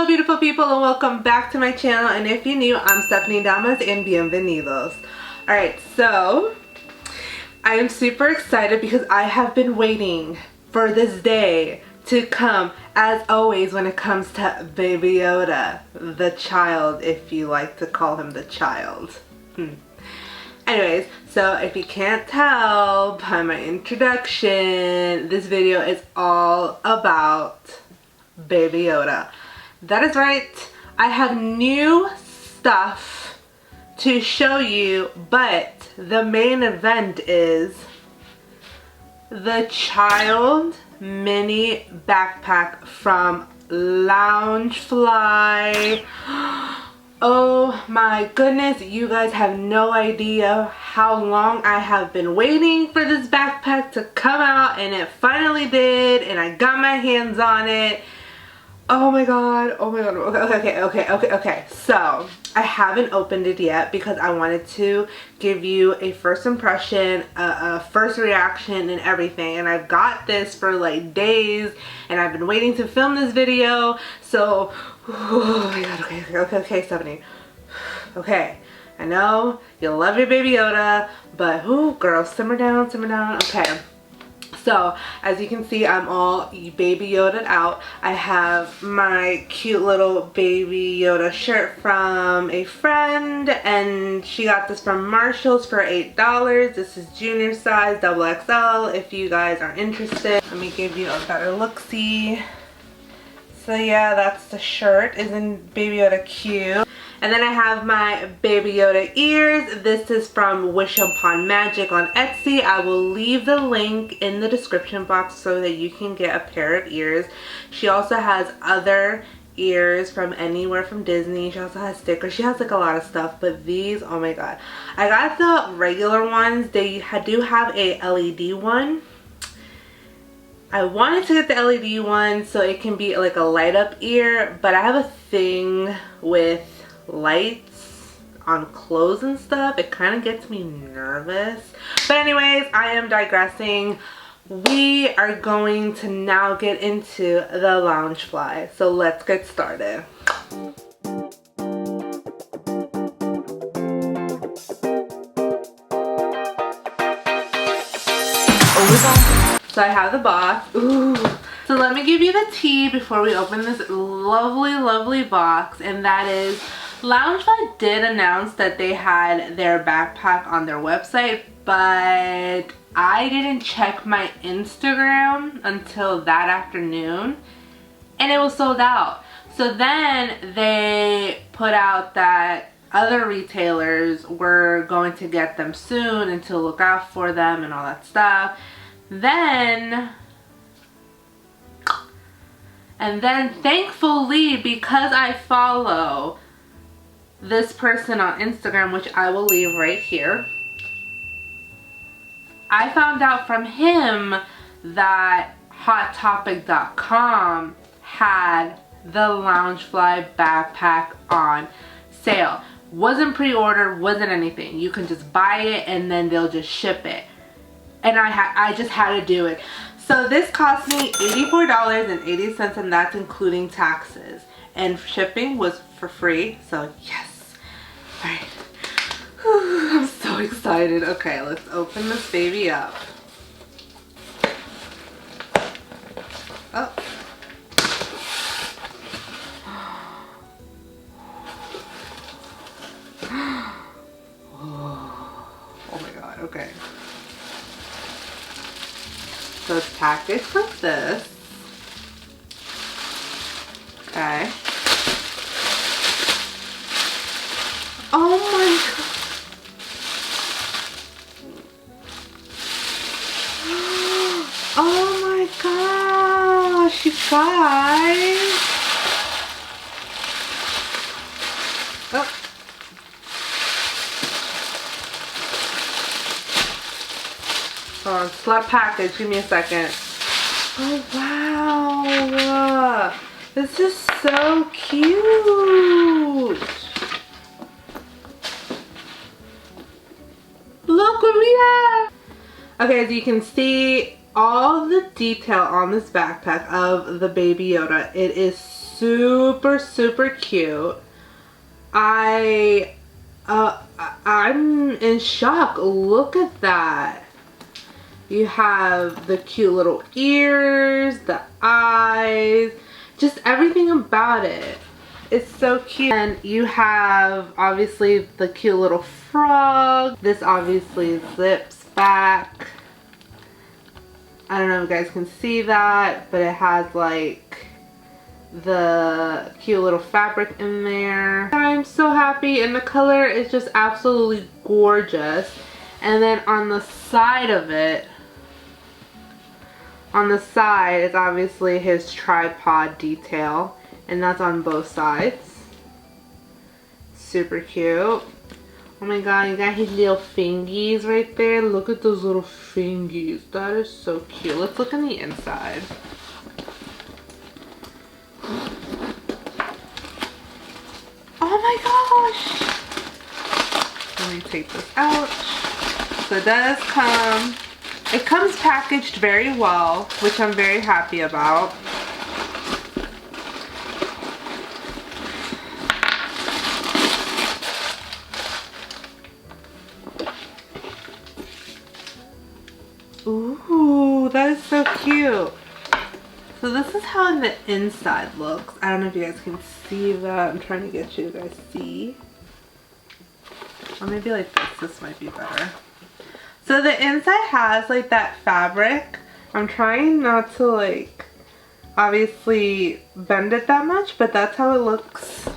Hello beautiful people and welcome back to my channel, and if you're new, I'm Stephanie Damas and bienvenidos. Alright, so I am super excited because I have been waiting for this day to come, as always, when it comes to Baby Yoda, the child, if you like to call him the child. Anyways, so if you can't tell by my introduction, this video is all about Baby Yoda. That is right, I have new stuff to show you, but the main event is the child mini backpack from Loungefly. Oh my goodness, you guys have no idea how long I have been waiting for this backpack to come out, and it finally did, and I got my hands on it. Oh my god, okay. So, I haven't opened it yet because I wanted to give you a first impression, a first reaction and everything. And I've got this for like days and I've been waiting to film this video. So, oh my god, okay, Stephanie. Okay, I know you love your Baby Yoda, but ooh, girl, simmer down, okay. So, as you can see, I'm all Baby Yoda'd out. I have my cute little Baby Yoda shirt from a friend, and she got this from Marshall's for $8. This is junior size, XXL, if you guys are interested. Let me give you a better look-see. So yeah, that's the shirt. Isn't Baby Yoda cute? And then I have my Baby Yoda ears. This is from Wish Upon Magic on Etsy. I will leave the link in the description box so that you can get a pair of ears. She also has other ears from anywhere from Disney. She also has stickers. She has like a lot of stuff, but these, oh my god. I got the regular ones. They do have a LED one. I wanted to get the LED one so it can be like a light up ear, but I have a thing with lights on clothes and stuff. It kind of gets me nervous. But anyways, I am digressing. We are going to now get into the Loungefly. So let's get started. So I have the box. Ooh. So let me give you the tea before we open this lovely box, and that is Loungefly did announce that they had their backpack on their website, but I didn't check my Instagram until that afternoon and it was sold out. So then they put out that other retailers were going to get them soon and to look out for them and all that stuff. And then thankfully, because I follow this person on Instagram, which I will leave right here, I found out from him that HotTopic.com had the Loungefly backpack on sale. Wasn't pre-ordered, wasn't anything. You can just buy it and then they'll just ship it. And I just had to do it. So this cost me $84.80, and that's including taxes. And shipping was for free, so yes. Alright. I'm so excited. Okay, let's open this baby up. Oh. Oh my god, okay. So it's packaged like this. Okay. Oh my god. Oh my gosh, you guys. Oh. Hold on, slap package, give me a second. Oh wow, this is so cute. Look what we have. Okay, as you can see, all the detail on this backpack of the Baby Yoda, it is super cute. I'm in shock. Look at that. You have the cute little ears, the eyes, just everything about it. It's so cute. And you have obviously the cute little frog. This obviously zips back. I don't know if you guys can see that, but it has like the cute little fabric in there. I'm so happy, and the color is just absolutely gorgeous. And then on the side of it, on the side is obviously his tripod detail, and that's on both sides. Super cute. Oh my god, you got his little fingies right there. Look at those little fingies. That is so cute. Let's look on the inside. Oh my gosh. Let me take this out. So it does come, it comes packaged very well, which I'm very happy about. Ooh, that is so cute. So this is how the inside looks. I don't know if you guys can see that. I'm trying to get you guys to see. Or maybe like this. This might be better. So the inside has like that fabric. I'm trying not to like obviously bend it that much, but that's how it looks.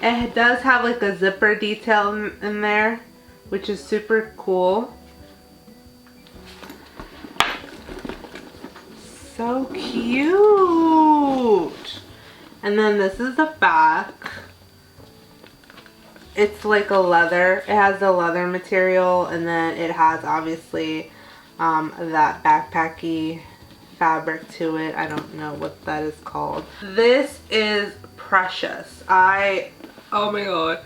It does have like a zipper detail in there, which is super cool. So cute. And then this is the back. It's like a leather. It has the leather material, and then it has obviously that backpacky fabric to it. I don't know what that is called. This is precious. Oh my god.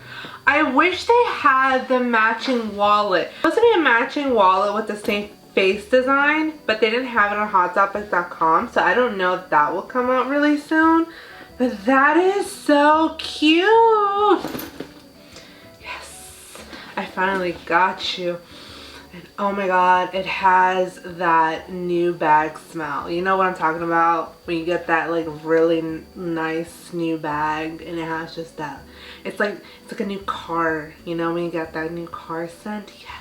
I wish they had the matching wallet. It's supposed to be a matching wallet with the same face design, but they didn't have it on hottopic.com, so I don't know if that will come out really soon. But that is so cute. Yes, I finally got you. And oh my god, it has that new bag smell. You know what I'm talking about? When you get that like really nice new bag and it has just that, it's like a new car, you know, when you get that new car scent. Yes.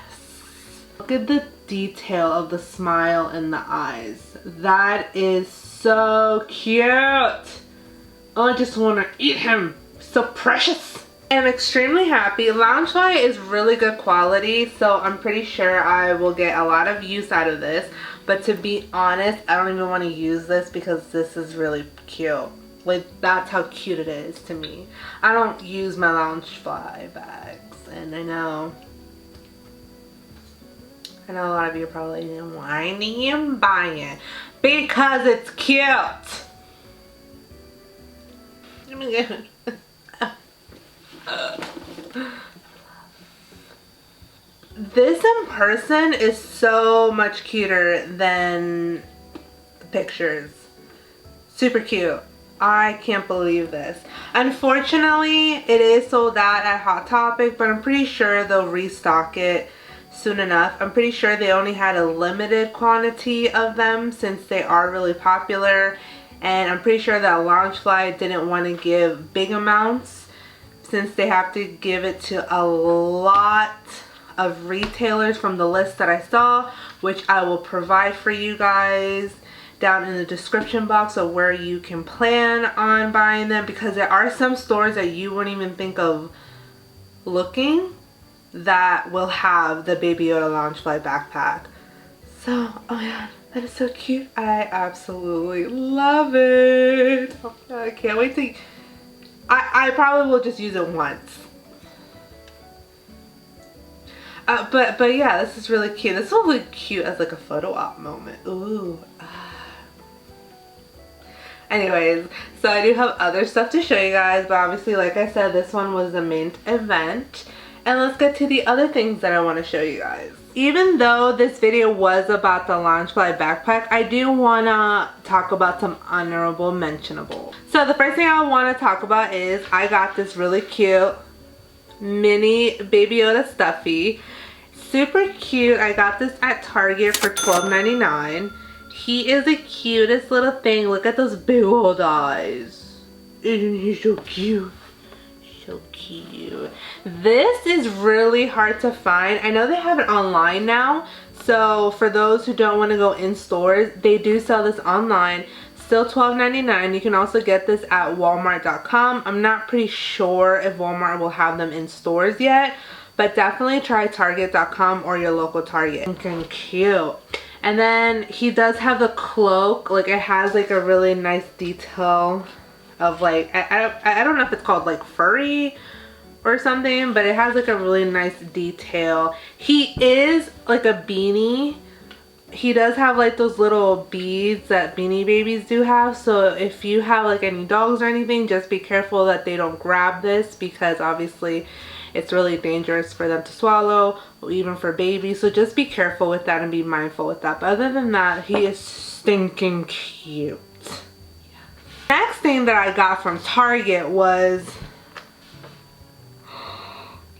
Look at the detail of the smile in the eyes. That is so cute. Oh, I just want to eat him. So precious. I'm extremely happy. Loungefly is really good quality, so I'm pretty sure I will get a lot of use out of this. But to be honest, I don't even want to use this because this is really cute. Like, that's how cute it is to me. I don't use my Loungefly bags, and I know a lot of you are probably whining and buying because it's cute. Oh my god. This in person is so much cuter than the pictures. Super cute. I can't believe this. Unfortunately, it is sold out at Hot Topic, but I'm pretty sure they'll restock it soon enough. I'm pretty sure they only had a limited quantity of them since they are really popular, and I'm pretty sure that Loungefly didn't want to give big amounts since they have to give it to a lot of retailers from the list that I saw, which I will provide for you guys down in the description box of where you can plan on buying them, because there are some stores that you wouldn't even think of looking that will have the Baby Yoda Loungefly backpack. So, oh my god, that is so cute. I absolutely love it. Oh my god, I can't wait to... I probably will just use it once. But yeah, this is really cute. This will look cute as like a photo op moment. Ooh. Anyways, so I do have other stuff to show you guys, but obviously, like I said, this one was the main event. And let's get to the other things that I want to show you guys. Even though this video was about the Loungefly backpack, I do want to talk about some honorable mentionables. So the first thing I want to talk about is I got this really cute mini Baby Yoda stuffy. Super cute. I got this at Target for $12.99. He is the cutest little thing. Look at those big old eyes. Isn't he so cute? So cute. This is really hard to find. I know they have it online now, so for those who don't want to go in stores, they do sell this online. Still $12.99. You can also get this at walmart.com. I'm not pretty sure if Walmart will have them in stores yet, but definitely try target.com or your local Target. Looking cute. And then he does have the cloak. Like, it has like a really nice detail of like, I don't know if it's called like furry or something, but it has like a really nice detail. He is like a beanie. He does have like those little beads that Beanie Babies do have, so if you have like any dogs or anything, just be careful that they don't grab this, because obviously it's really dangerous for them to swallow, or even for babies, so just be careful with that and be mindful with that. But other than that, he is stinking cute. Next thing that I got from Target was,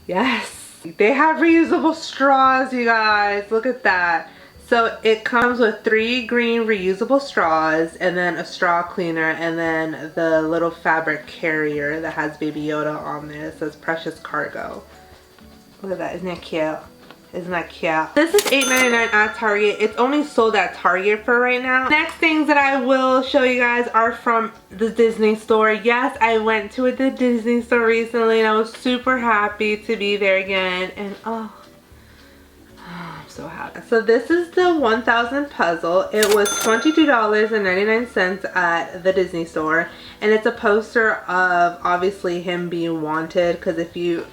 yes, they have reusable straws, you guys. Look at that. So it comes with 3 green reusable straws, and then a straw cleaner, and then the little fabric carrier that has Baby Yoda on there. It says Precious Cargo. Look at that. Isn't that cute? Isn't that cute? This is $8.99 at Target. It's only sold at Target for right now. Next things that I will show you guys are from the Disney store. Yes, I went to the Disney store recently and I was super happy to be there again. And oh, I'm so happy. So this is the 1000 puzzle. It was $22.99 at the Disney store. And it's a poster of obviously him being wanted, because if you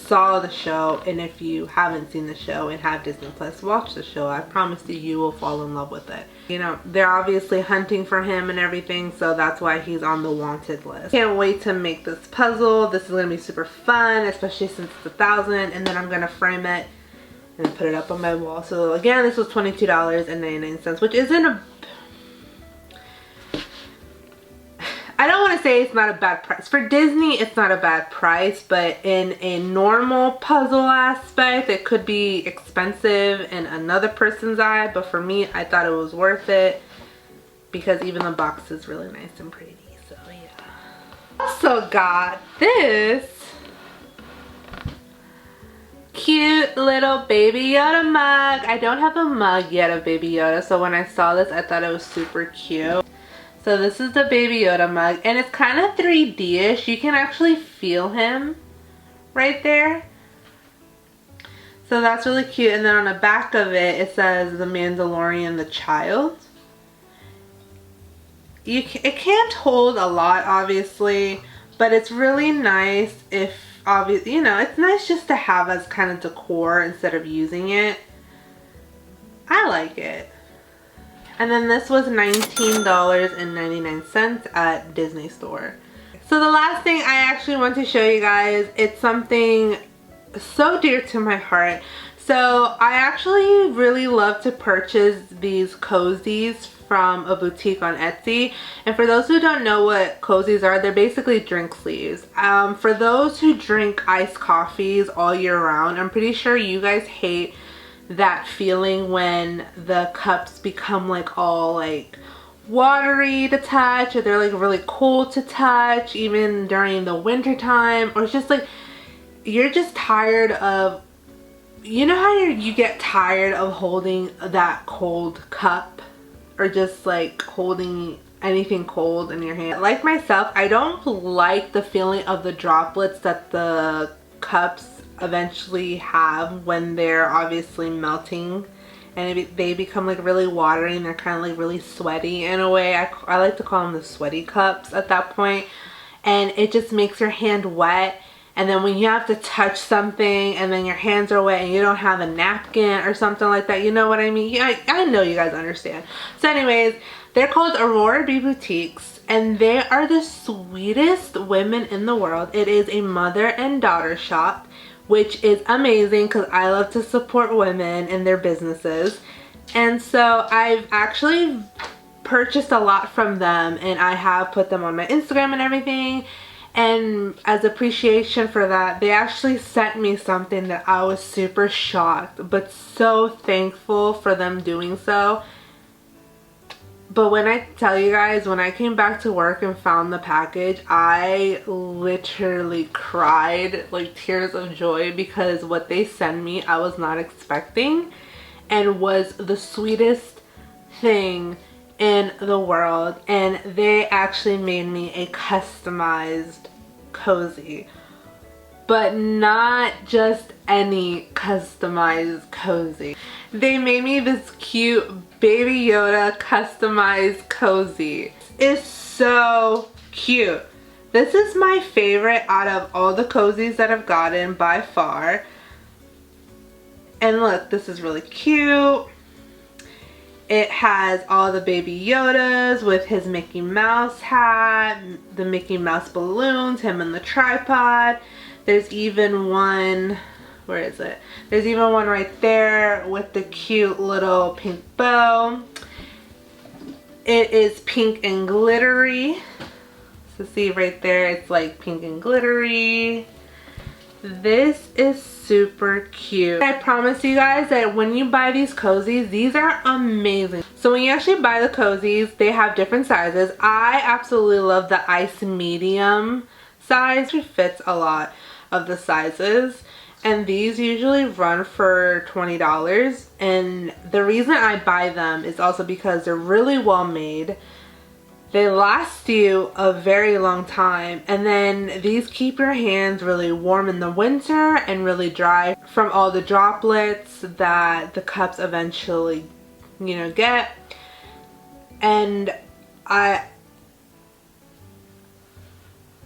saw the show, and if you haven't seen the show and have Disney Plus, watch the show. I promise you will fall in love with it. You know, they're obviously hunting for him and everything, so that's why he's on the wanted list. Can't wait to make this puzzle. This is gonna be super fun, especially since it's 1000, and then I'm gonna frame it and put it up on my wall. So again, this was $22.99, which isn't a, I don't want to say it's not a bad price. For Disney, it's not a bad price, but in a normal puzzle aspect, it could be expensive in another person's eye. But for me, I thought it was worth it, because even the box is really nice and pretty. So yeah. Also got this cute little Baby Yoda mug. I don't have a mug yet of Baby Yoda, so when I saw this, I thought it was super cute. So this is the Baby Yoda mug, and it's kind of 3D-ish. You can actually feel him right there. So that's really cute. And then on the back of it, it says The Mandalorian, the Child. It can't hold a lot, obviously, but it's really nice if, obviously, you know, it's nice just to have as kind of decor instead of using it. I like it. And then this was $19.99 at Disney store. So the last thing I actually want to show you guys, it's something so dear to my heart. So I actually really love to purchase these cozies from a boutique on Etsy. And for those who don't know what cozies are, they're basically drink sleeves. For those who drink iced coffees all year round, I'm pretty sure you guys hate that feeling when the cups become like all like watery to touch, or they're like really cold to touch, even during the winter time, or it's just like you're just tired of, you know how you get tired of holding that cold cup, or just like holding anything cold in your hand. Like myself, I don't like the feeling of the droplets that the cups eventually have when they're obviously melting, and they become like really watery, and they're kind of like really sweaty in a way. I like to call them the sweaty cups at that point, and it just makes your hand wet. And then when you have to touch something and then your hands are wet and you don't have a napkin or something like that, you know what I mean? Yeah, I know you guys understand. So anyways, they're called Aurora B Boutiques, and they are the sweetest women in the world. It is a mother and daughter shop which is amazing because I love to support women in their businesses. And so I've actually purchased a lot from them, and I have put them on my Instagram and everything. And as appreciation for that, they actually sent me something that I was super shocked but so thankful for them doing so. But when I tell you guys, when I came back to work and found the package, I literally cried, like tears of joy, because what they sent me I was not expecting, and was the sweetest thing in the world. And they actually made me a customized cozy, but not just any customized cozy. They made me this cute Baby Yoda customized cozy. It's so cute. This is my favorite out of all the cozies that I've gotten by far. And look, this is really cute. It has all the Baby Yodas with his Mickey Mouse hat, the Mickey Mouse balloons, him and the tripod. There's even one, where is it? There's even one right there with the cute little pink bow. It is pink and glittery. So see right there, it's like pink and glittery. This is super cute. I promise you guys that when you buy these cozies, these are amazing. So when you actually buy the cozies, they have different sizes. I absolutely love the ice medium size. It fits a lot of the sizes, and these usually run for $20. And the reason I buy them is also because they're really well made. They last you a very long time, and then these keep your hands really warm in the winter and really dry from all the droplets that the cups eventually, you know, get. And I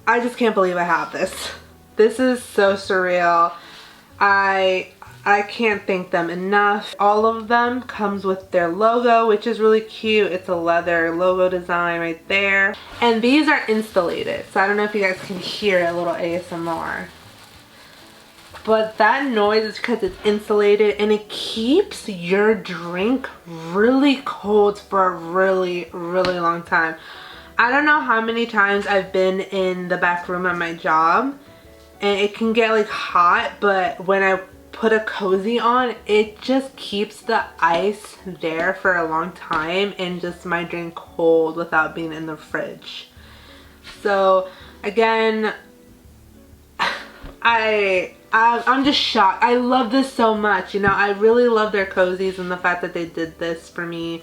just can't believe I have this. This is so surreal. I can't thank them enough. All of them comes with their logo, which is really cute. It's a leather logo design right there. And these are installated, so I don't know if you guys can hear a little ASMR. But that noise is because it's insulated, and it keeps your drink really cold for a really, really long time. I don't know how many times I've been in the back room at my job, and it can get like hot, but when I put a cozy on, it just keeps the ice there for a long time and just my drink cold without being in the fridge. So again, I'm just shocked. I love this so much. You know, I really love their cozies, and the fact that they did this for me,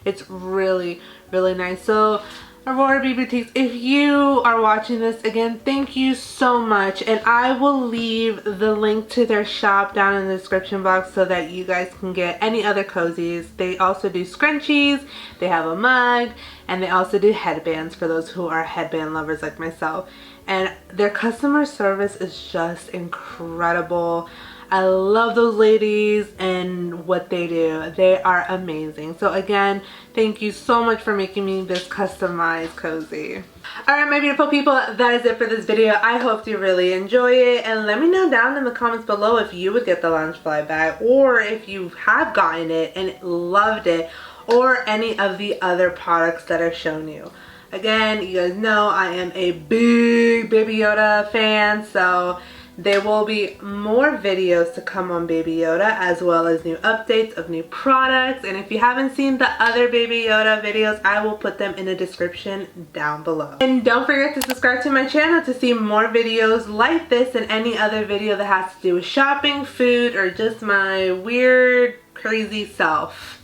it's really, really nice. So Aurora B Boutique, if you are watching this, again, thank you so much, and I will leave the link to their shop down in the description box so that you guys can get any other cozies. They also do scrunchies, they have a mug, and they also do headbands for those who are headband lovers like myself. And their customer service is just incredible. I love those ladies and what they do. They are amazing. So again, thank you so much for making me this customized cozy. Alright, my beautiful people, that is it for this video. I hope you really enjoy it, and let me know down in the comments below if you would get the Loungefly bag, or if you have gotten it and loved it, or any of the other products that I've shown you. Again, you guys know I am a big Baby Yoda fan, so there will be more videos to come on Baby Yoda, as well as new updates of new products. And if you haven't seen the other Baby Yoda videos, I will put them in the description down below. And don't forget to subscribe to my channel to see more videos like this and any other video that has to do with shopping, food, or just my weird, crazy self.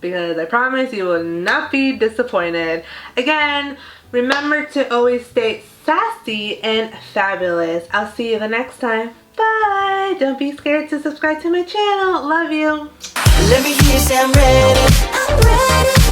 Because I promise you will not be disappointed. Again, remember to always stay sassy and fabulous. I'll see you the next time. Bye. Don't be scared to subscribe to my channel. Love you. Let me hear you say I'm ready. I'm ready.